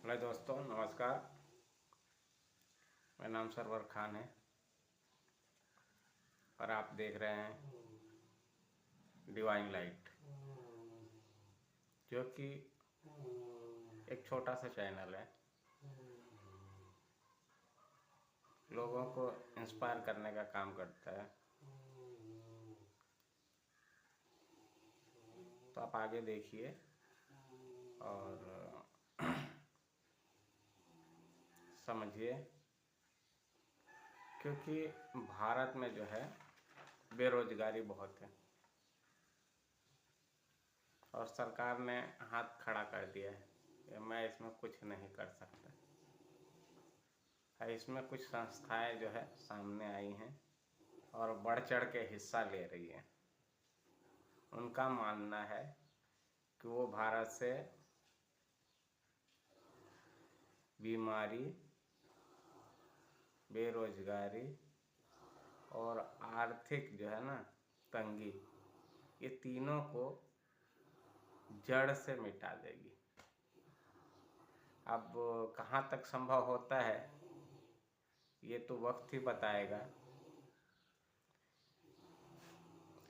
Hello दोस्तों, नमस्कार। मेरा नाम सरवर खान है और आप देख रहे हैं डिवाइन लाइट, जो कि एक छोटा सा चैनल है लोगों को इंस्पायर करने का काम करता है। तो आप आगे देखिए और समझिए, क्योंकि भारत में जो है बेरोजगारी बहुत है और सरकार ने हाथ खड़ा कर दिया है कि मैं इसमें कुछ नहीं कर सकता। इसमें कुछ संस्थाएं जो है सामने आई हैं और बढ़ चढ़ के हिस्सा ले रही हैं। उनका मानना है कि वो भारत से बीमारी, बेरोजगारी और आर्थिक जो है ना तंगी, ये तीनों को जड़ से मिटा देगी। अब कहाँ तक संभव होता है ये तो वक्त ही बताएगा।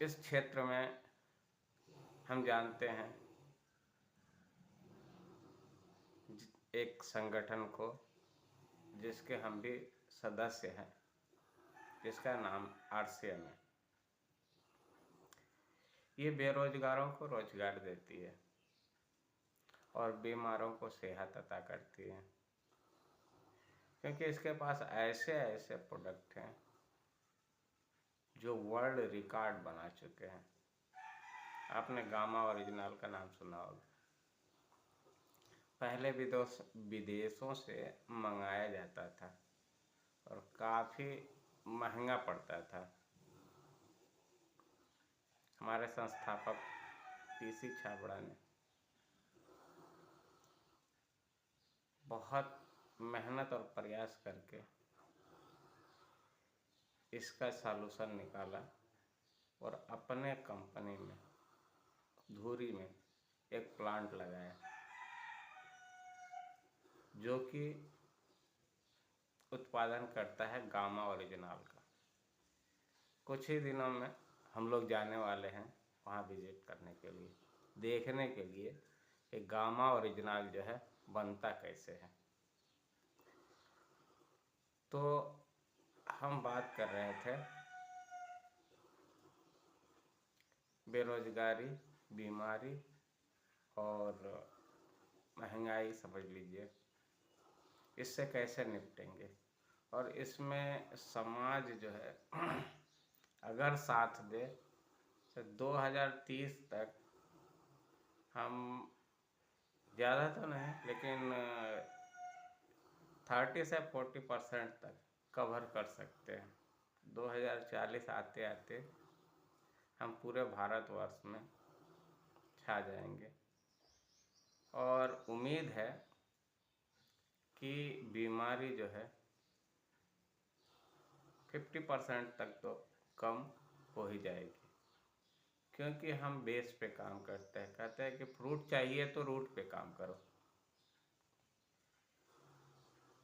इस क्षेत्र में हम जानते हैं एक संगठन को जिसके हम भी सदस्य हैं, जिसका नाम RCM है। ये बेरोजगारों को रोजगार देती है और बीमारों को सेहत अता करती है, क्योंकि इसके पास ऐसे ऐसे प्रोडक्ट हैं जो वर्ल्ड रिकॉर्ड बना चुके हैं। आपने गामा ओरिजिनल का नाम सुना होगा। पहले विदेशों से मंगाया जाता था और काफ़ी महंगा पड़ता था। हमारे संस्थापक PC छाबड़ा ने बहुत मेहनत और प्रयास करके इसका सॉल्यूशन निकाला और अपने कंपनी में धुरी में एक प्लांट लगाया, जो कि उत्पादन करता है गामा ओरिजिनल का। कुछ ही दिनों में हम लोग जाने वाले हैं वहाँ विजिट करने के लिए, देखने के लिए कि गामा ओरिजिनल जो है बनता कैसे है। तो हम बात कर रहे थे बेरोजगारी, बीमारी और महंगाई, समझ लीजिए, इससे कैसे निपटेंगे। और इसमें समाज जो है अगर साथ दे तो 2030 तक हम, ज़्यादा तो नहीं लेकिन 30 से 40% तक कवर कर सकते हैं। 2040 आते आते हम पूरे भारतवर्ष में छा जाएंगे और उम्मीद है कि बीमारी जो है 50% तक तो कम हो ही जाएगी, क्योंकि हम बेस पे काम करते हैं। कहते हैं कि फ्रूट चाहिए तो रूट पे काम करो।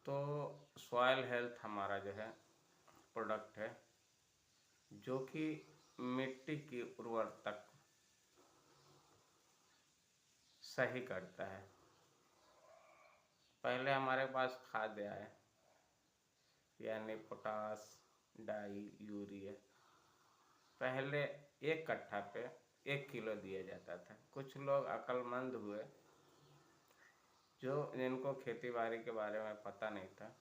तो सॉइल हेल्थ हमारा जो है प्रोडक्ट है, जो कि मिट्टी की उर्वरता सही करता है। पहले हमारे पास खाद आए, यानी पोटास, डाई, यूरिया, पहले 1 कट्ठा पे 1 किलो दिया जाता था। कुछ लोग अक्लमंद हुए जिनको खेती बाड़ी के बारे में पता नहीं था,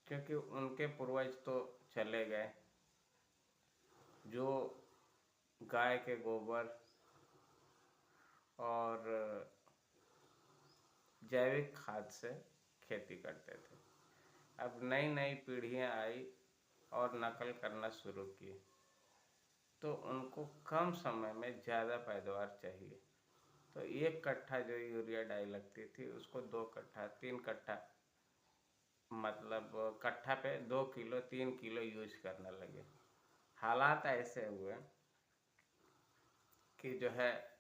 क्योंकि उनके पूर्वज तो चले गए जो गाय के गोबर और जैविक खाद से खेती करते थे। अब नई नई पीढ़ियां आई और नकल करना शुरू की, तो उनको कम समय में ज़्यादा पैदावार चाहिए। तो 1 कट्ठा जो यूरिया डाई लगती थी उसको 2 कट्ठा, 3 कट्ठा, मतलब कट्ठा पे 2 किलो, 3 किलो यूज करने लगे। हालात ऐसे हुए कि जो है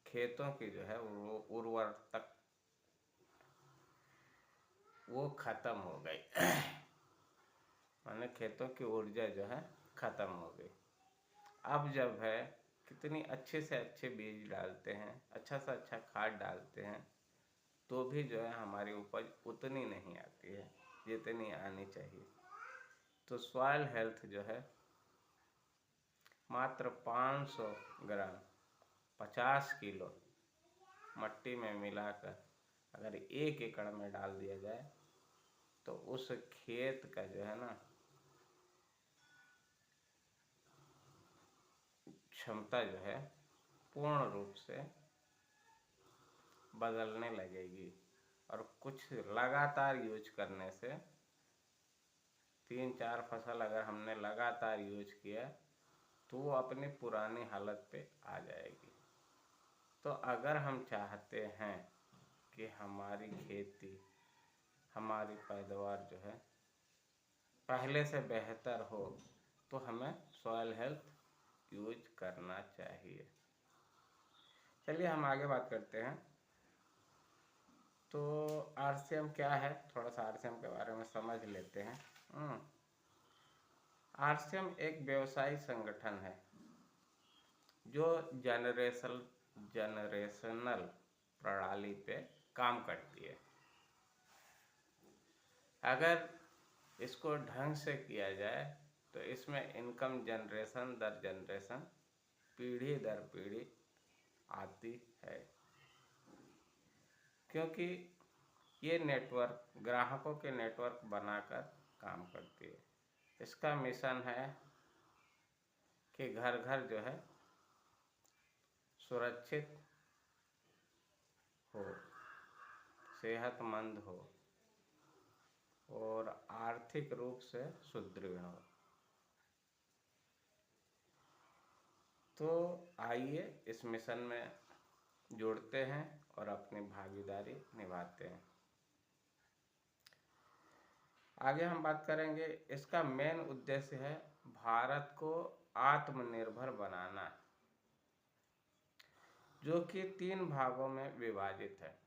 खेतों की जो है वो उर्वरता वो खत्म हो गई। माने खेतों की ऊर्जा जो है खत्म हो गई। अब जब है कितनी अच्छे से अच्छे बीज डालते हैं, अच्छा से अच्छा खाद डालते हैं, तो भी जो है हमारी उपज उतनी नहीं आती है जितनी आनी चाहिए। तो सॉइल हेल्थ जो है मात्र 500 ग्राम 50 किलो मट्टी में मिलाकर अगर 1 एकड़ में डाल दिया जाए तो उस खेत का जो है ना क्षमता जो है पूर्ण रूप से बदलने लगेगी। और कुछ लगातार यूज करने से 3-4 फसल अगर हमने लगातार यूज किया तो वो अपनी पुरानी हालत पे आ जाएगी। तो अगर हम चाहते हैं कि हमारी खेती, हमारी पैदावार जो है पहले से बेहतर हो, तो हमें सॉइल हेल्थ यूज करना चाहिए। चलिए हम आगे बात करते हैं। तो आरसीएम क्या है, थोड़ा सा आरसीएम के बारे में समझ लेते हैं। आरसीएम एक व्यवसायिक संगठन है जो जनरेशनल प्रणाली पे काम करती है। अगर इसको ढंग से किया जाए तो इसमें इनकम जनरेशन दर जनरेशन, पीढ़ी दर पीढ़ी आती है, क्योंकि ये नेटवर्क ग्राहकों के नेटवर्क बनाकर काम करती है। इसका मिशन है कि घर घर जो है सुरक्षित हो, सेहतमंद हो और आर्थिक रूप से सुदृढ़ हो। तो आइए इस मिशन में जुड़ते हैं और अपनी भागीदारी निभाते हैं। आगे हम बात करेंगे, इसका मेन उद्देश्य है भारत को आत्मनिर्भर बनाना, जो कि 3 भागों में विभाजित है।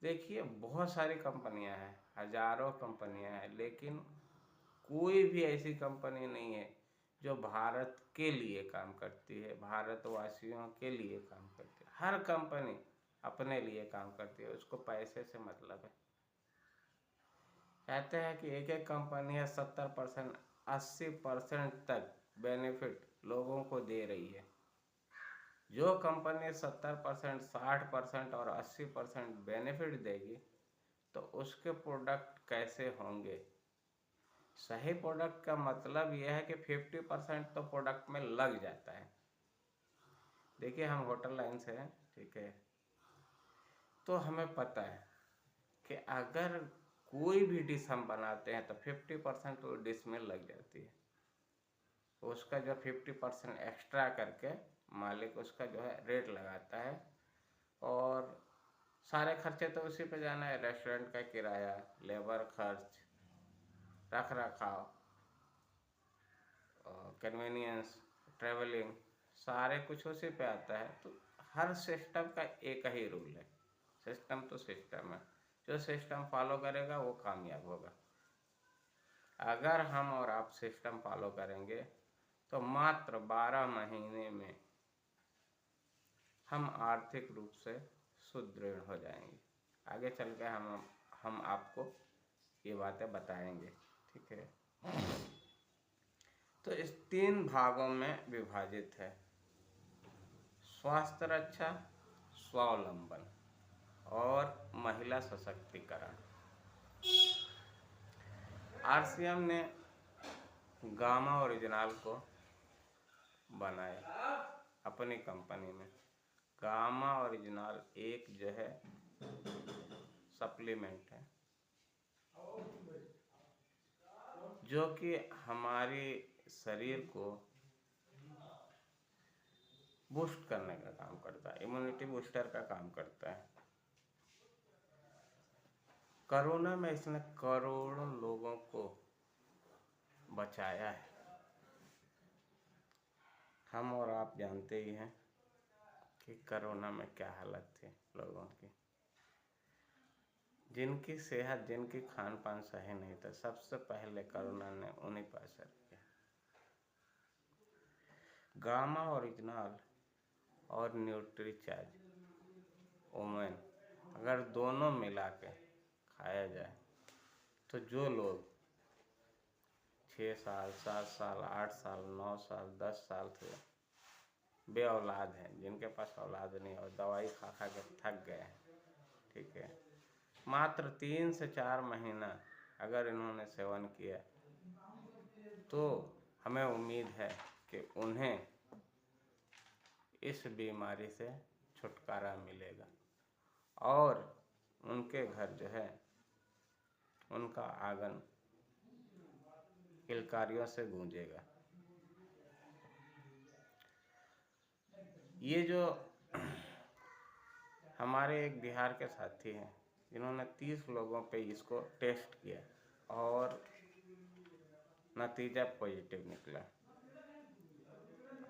देखिए बहुत सारी कंपनियां हैं, हजारों कंपनियां हैं, लेकिन कोई भी ऐसी कंपनी नहीं है जो भारत के लिए काम करती है, भारतवासियों के लिए काम करती है। हर कंपनी अपने लिए काम करती है, उसको पैसे से मतलब है। कहते हैं कि एक एक कंपनी है 70% 80% तक बेनिफिट लोगों को दे रही है। जो कंपनी 70%, 60% और 80% बेनिफिट देगी तो उसके प्रोडक्ट कैसे होंगे। सही प्रोडक्ट का मतलब यह है कि 50% तो प्रोडक्ट में लग जाता है। देखिए हम होटल लाइन से हैं, ठीक है, तो हमें पता है कि अगर कोई भी डिश हम बनाते हैं तो 50% तो डिश में लग जाती है। उसका जो 50% एक्स्ट्रा करके मालिक उसका जो है रेट लगाता है, और सारे खर्चे तो उसी पे जाना है। रेस्टोरेंट का किराया, लेबर खर्च, रख रखाव, कन्वीनियंस, ट्रेवलिंग, सारे कुछ उसी पे आता है। तो हर सिस्टम का एक ही रूल है, सिस्टम तो सिस्टम है, जो सिस्टम फॉलो करेगा वो कामयाब होगा। अगर हम और आप सिस्टम फॉलो करेंगे तो मात्र 12 महीने में हम आर्थिक रूप से सुदृढ़ हो जाएंगे। आगे चल के हम आपको ये बातें बताएंगे, ठीक है। तो इस 3 भागों में विभाजित है: स्वास्थ्य रक्षा, स्वावलंबन और महिला सशक्तिकरण। आरसीएम ने गामा ओरिजिनल को बनाया अपनी कंपनी में। गामा ओरिजिनल एक जो है सप्लीमेंट है जो कि हमारे शरीर को बूस्ट करने का काम करता है, इम्यूनिटी बूस्टर का काम करता है। कोरोना में इसने करोड़ों लोगों को बचाया है। हम और आप जानते ही हैं कि कोरोना में क्या हालत थी लोगों की। जिनकी सेहत, जिनकी खान पान सही नहीं था, सबसे पहले कोरोना ने उन्हीं पर असर किया। गामा ओरिजिनल और न्यूट्रीचार्ज ओमेन अगर दोनों मिला के खाया जाए तो जो लोग 6 साल, 7 साल, 8 साल, 9 साल, 10 साल से बे औलाद हैं, जिनके पास औलाद नहीं और दवाई खा खा के थक गए हैं, ठीक है, मात्र 3 से 4 महीना अगर इन्होंने सेवन किया तो हमें उम्मीद है कि उन्हें इस बीमारी से छुटकारा मिलेगा और उनके घर जो है उनका आंगन किलकारियों से गूंजेगा। ये जो हमारे एक बिहार के साथी हैं जिन्होंने 30 लोगों पे इसको टेस्ट किया और नतीजा पॉजिटिव निकला,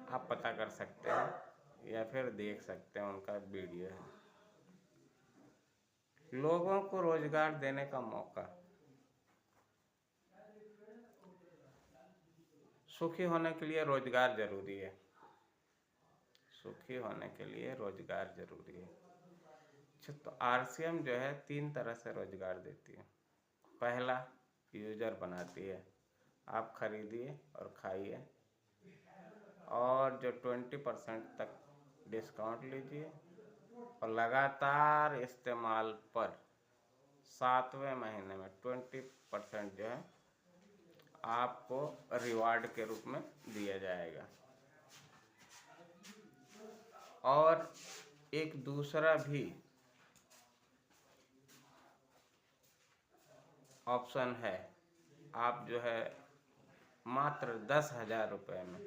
आप पता कर सकते हैं या फिर देख सकते हैं, उनका वीडियो है। लोगों को रोजगार देने का मौका, सुखी होने के लिए रोजगार जरूरी है, सुखी होने के लिए रोजगार जरूरी है। तो RCM जो है 3 तरह से रोजगार देती है। पहला, यूजर बनाती है, आप खरीदिए और खाइए और जो 20% तक डिस्काउंट लीजिए और लगातार इस्तेमाल पर 7वें महीने में 20% जो है आपको रिवार्ड के रूप में दिया जाएगा। और एक दूसरा भी ऑप्शन है, आप जो है मात्र 10,000 रुपये में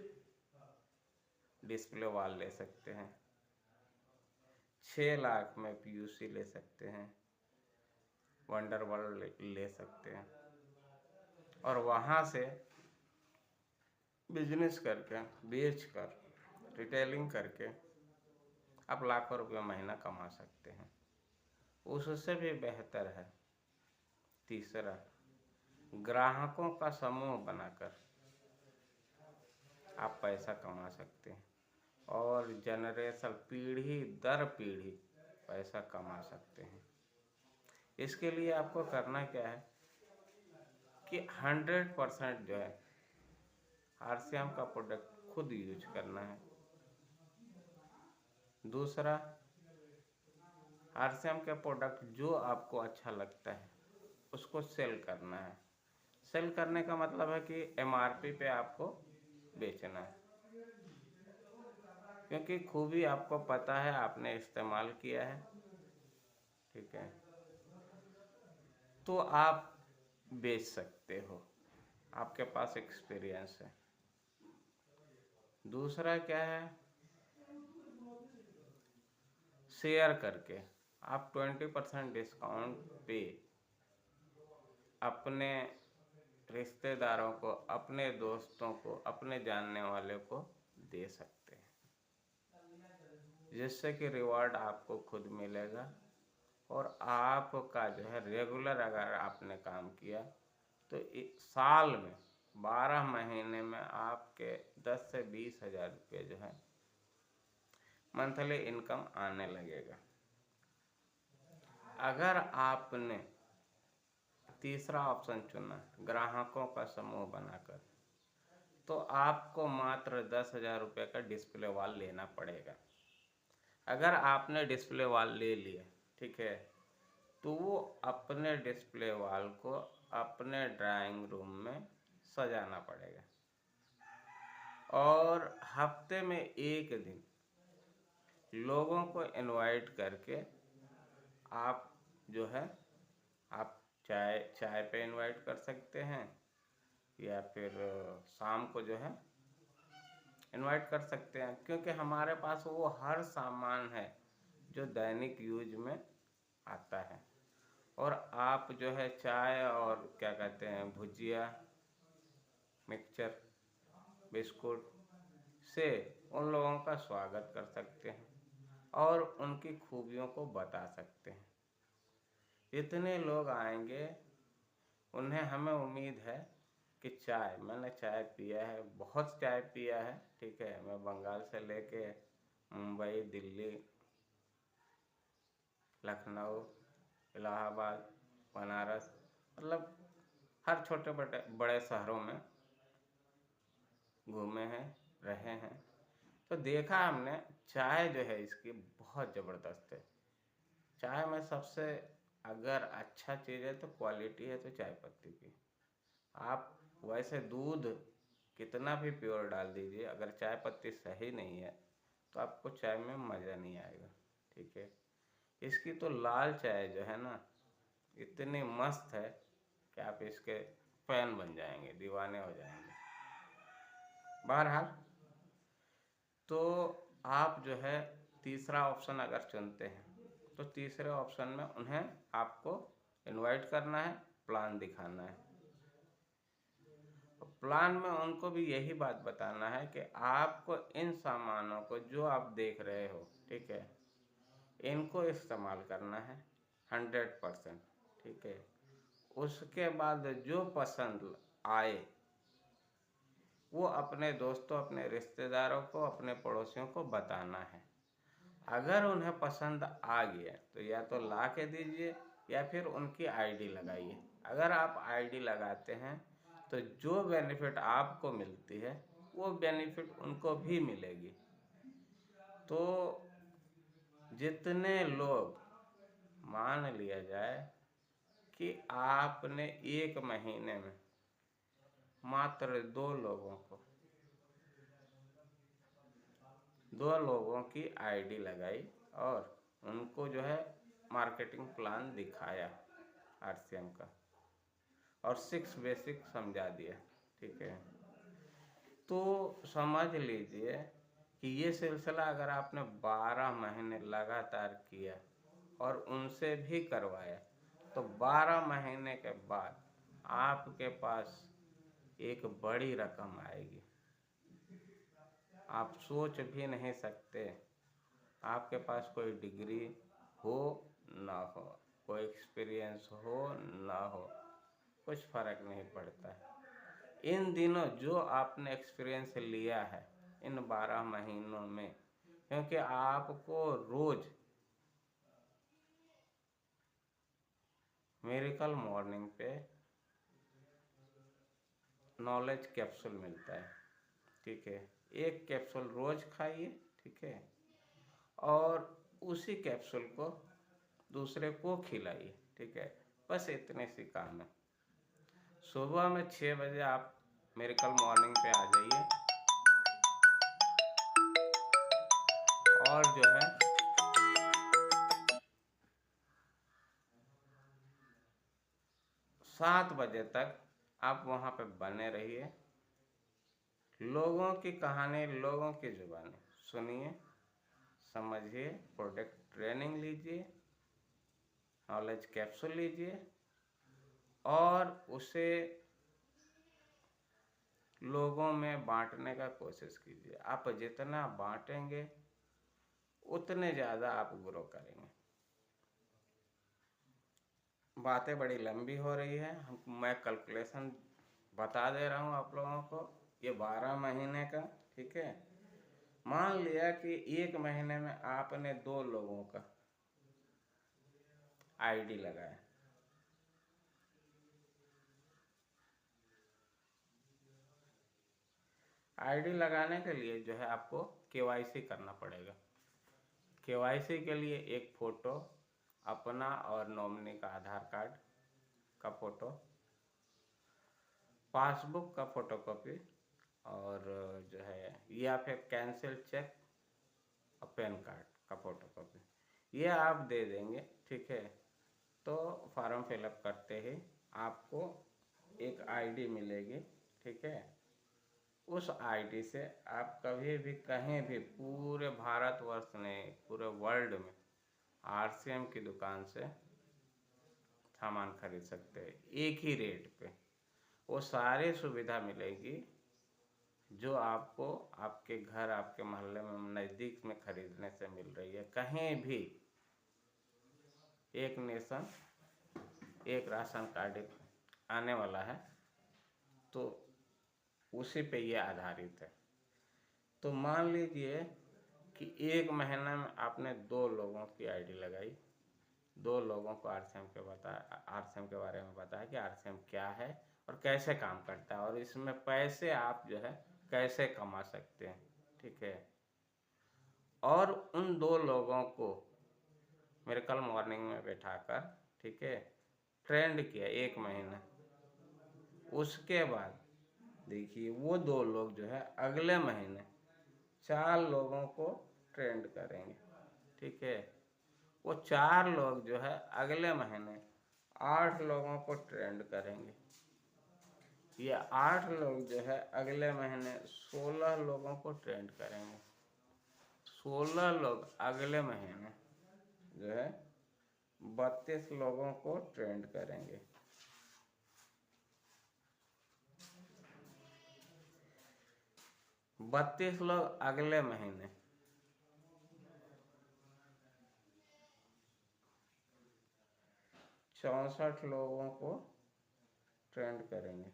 डिस्प्ले वॉल ले सकते हैं, 6 लाख में PUC ले सकते हैं, वंडर वर्ल्ड ले सकते हैं और वहाँ से बिजनेस करके, बेच कर, रिटेलिंग करके आप लाखों रुपये महीना कमा सकते हैं। उससे भी बेहतर है तीसरा, ग्राहकों का समूह बनाकर आप पैसा कमा सकते हैं और जनरेशन, पीढ़ी दर पीढ़ी पैसा कमा सकते हैं। इसके लिए आपको करना क्या है कि 100% जो है RCM का प्रोडक्ट खुद यूज करना है। दूसरा, RCM के प्रोडक्ट जो आपको अच्छा लगता है उसको सेल करना है। सेल करने का मतलब है कि MRP पे आपको बेचना है, क्योंकि खूबी आपको पता है, आपने इस्तेमाल किया है, ठीक है, तो आप बेच सकते हो, आपके पास एक्सपीरियंस है। दूसरा क्या है, शेयर करके आप 20% डिस्काउंट पे अपने रिश्तेदारों को, अपने दोस्तों को, अपने जानने वाले को दे सकते हैं, जिससे कि रिवॉर्ड आपको खुद मिलेगा और आपका जो है रेगुलर अगर आपने काम किया तो साल में 12 महीने में आपके 10 से 20,000 रुपये जो है मंथली इनकम आने लगेगा। अगर आपने तीसरा ऑप्शन चुना, ग्राहकों का समूह बनाकर, तो आपको मात्र 10,000 रुपये का डिस्प्ले वॉल लेना पड़ेगा। अगर आपने डिस्प्ले वॉल ले लिया, ठीक है, तो वो अपने डिस्प्ले वॉल को अपने ड्राइंग रूम में सजाना पड़ेगा और हफ्ते में एक दिन लोगों को इनवाइट करके आप जो है आप चाय पे इनवाइट कर सकते हैं या फिर शाम को जो है इनवाइट कर सकते हैं, क्योंकि हमारे पास वो हर सामान है जो दैनिक यूज में आता है। और आप जो है चाय और क्या कहते हैं, भुजिया, मिक्सचर, बिस्कुट से उन लोगों का स्वागत कर सकते हैं और उनकी खूबियों को बता सकते हैं। इतने लोग आएंगे, उन्हें हमें उम्मीद है कि चाय, मैंने चाय पिया है, बहुत चाय पिया है, ठीक है। मैं बंगाल से लेके मुंबई, दिल्ली, लखनऊ, इलाहाबाद, बनारस, मतलब हर छोटे बड़े बड़े शहरों में घूमे हैं, रहे हैं। तो देखा हमने चाय जो है इसकी बहुत ज़बरदस्त है। चाय में सबसे अगर अच्छा चीज़ है तो क्वालिटी है तो चाय पत्ती की। आप वैसे दूध कितना भी प्योर डाल दीजिए, अगर चाय पत्ती सही नहीं है तो आपको चाय में मज़ा नहीं आएगा, ठीक है। इसकी तो लाल चाय जो है ना, इतनी मस्त है कि आप इसके फैन बन जाएंगे, दीवाने हो जाएंगे। बहरहाल, तो आप जो है तीसरा ऑप्शन अगर चुनते हैं तो तीसरे ऑप्शन में उन्हें आपको इनवाइट करना है, प्लान दिखाना है। प्लान में उनको भी यही बात बताना है कि आपको इन सामानों को जो आप देख रहे हो, ठीक है, इनको इस्तेमाल करना है 100%, ठीक है। उसके बाद जो पसंद आए वो अपने दोस्तों, अपने रिश्तेदारों को, अपने पड़ोसियों को बताना है। अगर उन्हें पसंद आ गया तो या तो ला के दीजिए या फिर उनकी आईडी लगाइए। अगर आप आईडी लगाते हैं तो जो बेनिफिट आपको मिलती है वो बेनिफिट उनको भी मिलेगी। तो जितने लोग, मान लिया जाए कि आपने एक महीने में मात्र दो लोगों की आईडी लगाई और उनको जो है मार्केटिंग प्लान दिखाया आरसीएम का और 6 बेसिक समझा दिया, ठीक है, तो समझ लीजिए कि ये सिलसिला अगर आपने 12 महीने लगातार किया और उनसे भी करवाया तो 12 महीने के बाद आपके पास एक बड़ी रकम आएगी। आप सोच भी नहीं सकते। आपके पास कोई डिग्री हो ना हो, कोई एक्सपीरियंस हो ना हो, कुछ फर्क नहीं पड़ता है। इन दिनों जो आपने एक्सपीरियंस लिया है इन 12 महीनों में, क्योंकि आपको रोज मिरेकल मॉर्निंग पे नॉलेज कैप्सूल मिलता है, ठीक है। एक कैप्सूल रोज खाइए, ठीक है, और उसी कैप्सूल को दूसरे को खिलाइए, ठीक है। बस इतने सी काम है। सुबह में 6 बजे आप मिरेकल मॉर्निंग पे आ जाइए और जो है 7 बजे तक आप वहाँ पे बने रहिए। लोगों की कहानी, लोगों की जुबानी सुनिए, समझिए, प्रोडक्ट ट्रेनिंग लीजिए, नॉलेज कैप्सूल लीजिए और उसे लोगों में बांटने का कोशिश कीजिए। आप जितना बांटेंगे उतने ज़्यादा आप ग्रो करेंगे। बातें बड़ी लंबी हो रही है, मैं कैलकुलेशन बता दे रहा हूँ आप लोगों को। ये 12 महीने का, ठीक है। मान लिया कि एक महीने में आपने 2 लोगों का आईडी लगाया, आईडी लगाने के लिए जो है आपको केवाईसी करना पड़ेगा। केवाईसी के लिए एक फ़ोटो अपना और नॉमिनी का आधार कार्ड का फ़ोटो, पासबुक का फ़ोटोकॉपी और जो है या फिर कैंसिल चेक और पैन कार्ड का फ़ोटोकॉपी, ये आप दे देंगे, ठीक है। तो फॉर्म फिलअप करते ही आपको एक आईडी मिलेगी, ठीक है। उस आईडी से आप कभी भी कहीं भी पूरे भारतवर्ष में, पूरे वर्ल्ड में आरसीएम की दुकान से सामान खरीद सकते हैं एक ही रेट पे। वो सारी सुविधा मिलेगी जो आपको आपके घर, आपके मोहल्ले में, नज़दीक में खरीदने से मिल रही है। कहीं भी एक नेशन एक राशन कार्ड आने वाला है, तो उसी पे ये आधारित है। तो मान लीजिए कि एक महीने में आपने 2 लोगों की आईडी लगाई, 2 लोगों को आरसीएम के बारे में बताया कि आरसीएम क्या है और कैसे काम करता है, और इसमें पैसे आप जो है कैसे कमा सकते हैं, ठीक है। और उन 2 लोगों को मेरे कल मॉर्निंग में बैठाकर, ठीक है, ट्रेंड किया 1 महीना। उसके बाद देखिए वो 2 लोग जो है अगले महीने 4 लोगों को ट्रेंड करेंगे, ठीक है। वो 4 लोग जो है अगले महीने 8 लोगों को ट्रेंड करेंगे। ये 8 लोग जो है अगले महीने 16 लोगों को ट्रेंड करेंगे। 16 लोग अगले महीने जो है 32 लोगों को ट्रेंड करेंगे। 32 लोग अगले महीने 64 लोगों को ट्रेंड करेंगे।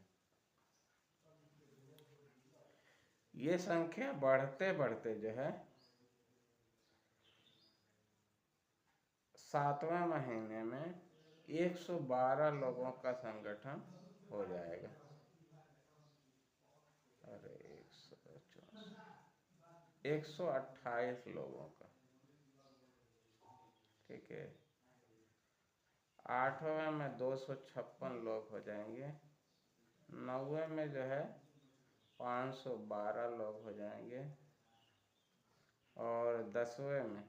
ये संख्या बढ़ते बढ़ते जो है 7वें महीने में 112 लोगों का संगठन हो जाएगा। अरे 128 लोगों का, ठीक है। 8वें में 256 लोग हो जाएंगे। 9वें में जो है 512 लोग हो जाएंगे, और 10वें में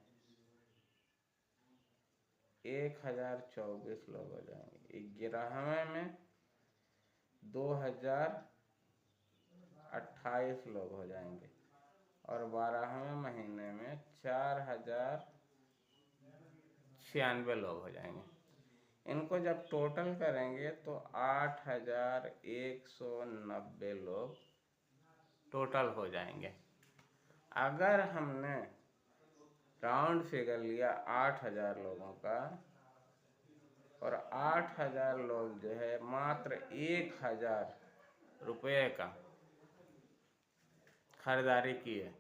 1024 लोग हो जाएंगे। 11वें में 2028 लोग हो जाएंगे, और 12वें महीने में 4096 लोग हो जाएंगे। इनको जब टोटल करेंगे तो 8190 लोग टोटल हो जाएंगे। अगर हमने राउंड फिगर लिया 8000 लोगों का, और 8000 लोग जो है मात्र 1000 रुपये का खरीदारी की है,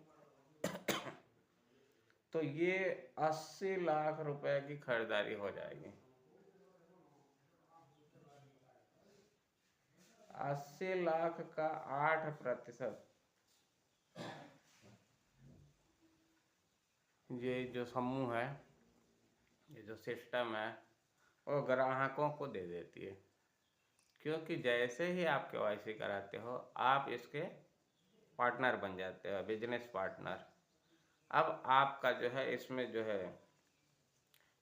तो ये 80 लाख रुपए की खरीदारी हो जाएगी। 80 लाख का 8%, ये जो समूह है, ये जो सिस्टम है, वो ग्राहकों को दे देती है। क्योंकि जैसे ही आप KYC कराते हो, आप इसके पार्टनर बन जाते हो, बिजनेस पार्टनर। अब आपका जो है इसमें जो है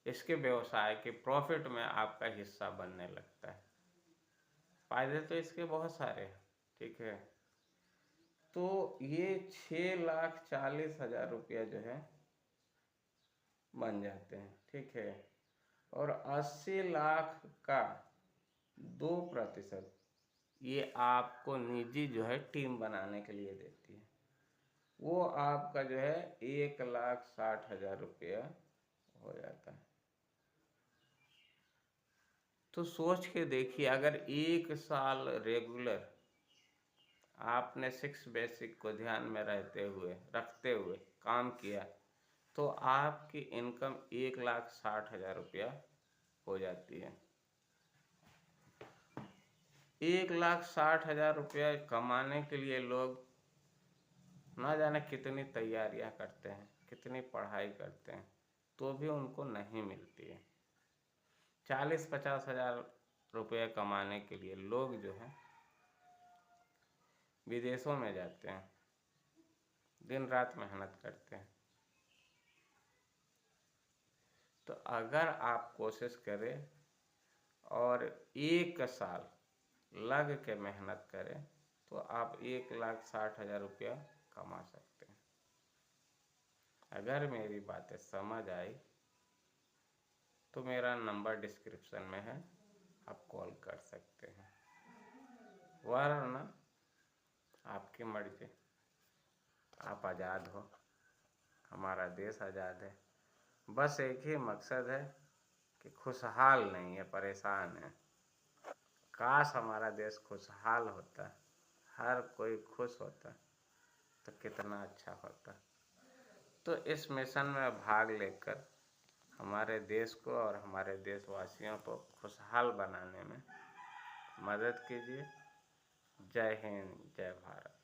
इसके व्यवसाय के प्रॉफिट में आपका हिस्सा बनने लगता है। फायदे तो इसके बहुत सारे हैं, ठीक है। तो ये 6,40,000 रुपया जो है बन जाते हैं, ठीक है। और 80 लाख का 2% ये आपको निजी जो है टीम बनाने के लिए देती है। वो आपका जो है 1,60,000 रुपया हो जाता है। तो सोच के देखिए, अगर 1 साल रेगुलर आपने 6 बेसिक को ध्यान में रखते हुए काम किया, तो आपकी इनकम 1,60,000 रुपया हो जाती है। 1,60,000 रुपया कमाने के लिए लोग ना जाने कितनी तैयारियां करते हैं, कितनी पढ़ाई करते हैं, तो भी उनको नहीं मिलती है। 40-50 हजार रुपया कमाने के लिए लोग जो है विदेशों में जाते हैं, दिन रात मेहनत करते हैं। तो अगर आप कोशिश करें और 1 साल लग के मेहनत करें, तो आप 1,60,000 रुपया कमा सकते हैं। अगर मेरी बातें समझ आई तो मेरा नंबर डिस्क्रिप्शन में है, आप कॉल कर सकते हैं, वरना आपकी मर्जी। आप आज़ाद हो, हमारा देश आज़ाद है। बस एक ही मकसद है कि खुशहाल नहीं है, परेशान है। काश हमारा देश खुशहाल होता, हर कोई खुश होता तो कितना अच्छा होता। तो इस मिशन में भाग लेकर हमारे देश को और हमारे देशवासियों को खुशहाल बनाने में मदद कीजिए। जय हिंद, जय भारत।